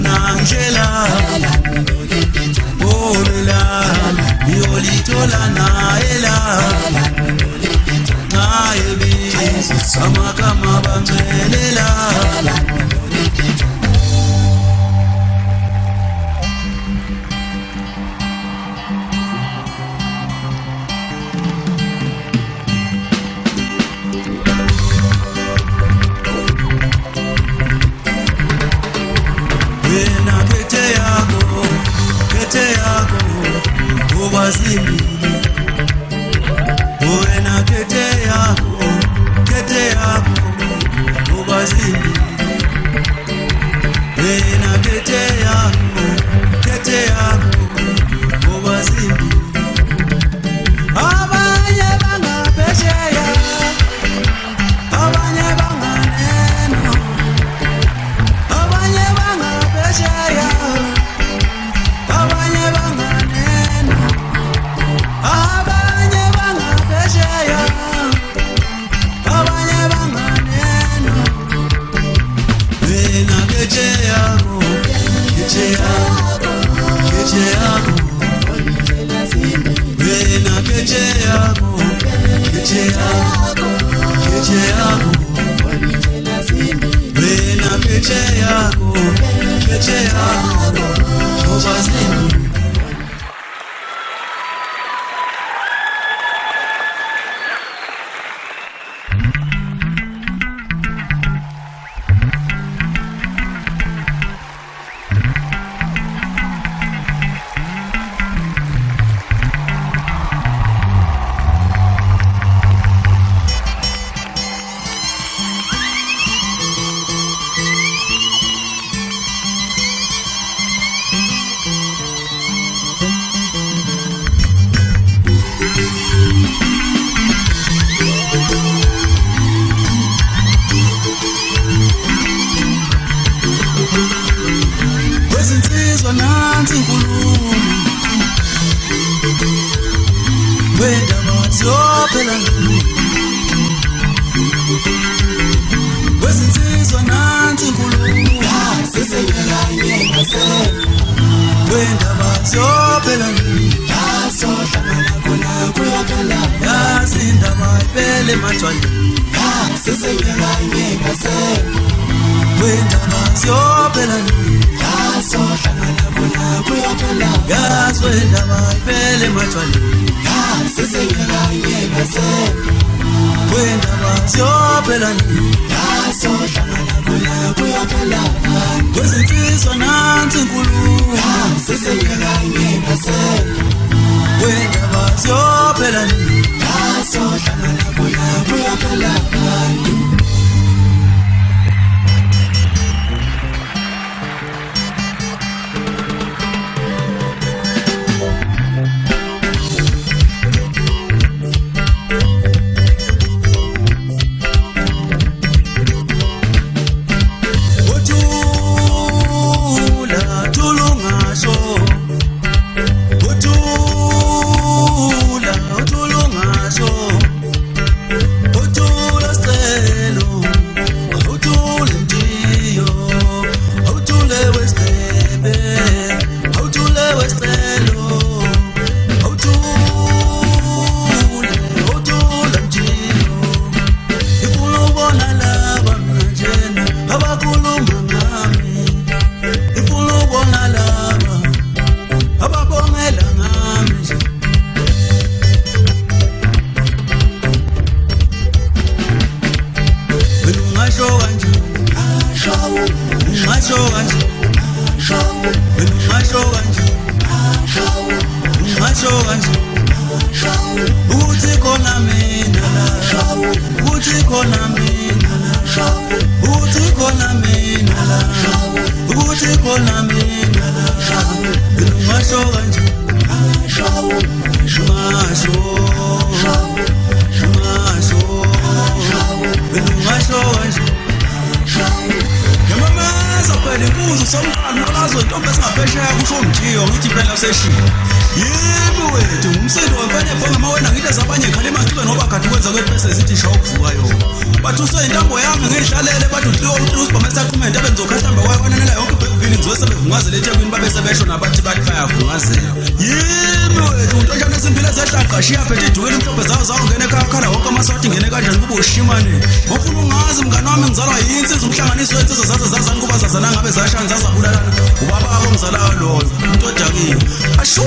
Angela, Orla, Yolitola Naela, Naebi, Samakama Bangelela. Wena kete yako, ubazili. Wena kete yako, ubazili. Abanye bangapesheya, abanye banganeno, abanye bangapesheya, abanye banganeno. Abanye bangapesheya, abanye banganeno. Wena kete yako, wena kete yako, wena kete yako, ubazili. Kwezinsizwa nansi inkulumo, wendaba ziyophela nini. Kwezinsizwa nansi inkulumo, wendaba ziyophela nini. Yazi indaba iphele ematshwaleni, wendaba ziyophela nini. Yazi wendaba iphele ematshwaleni, wendaba ziyophela nini. Kwezinsizwa nansi inkulumo, wendaba ziyophela nini. Osomqala nolazo intombi esingaphesheya kusho ngithiyo ngithi phela seshilo yimi wethu umsindo wemfene ebhonga mawena ngide zabanye khalima ncube ngoba kade kwenza kwebese zithi shawu kuvuka yona bathi useyintambo yami ngiyihlalele bathi usibhomesa comment abenzokhahamba kwayonela yonke ibhekuvini ngizosebevungazela eThekwini babesebesho nabathi bathi bayavungazela yimi wethu untotshana esimpila zehlaqa shiya phethe idukela imhlophe zawo ngene ekhaya khala wonke amasothi ngene kanjani kuba ushimane ngofuna ungazi mngani wami ngizalwa yinsiza umhlanganiso wensizwa zazazazani kuba zazana ngabe zashani zazabulalana ubaba akho ngizalayo loyo untodakile ashu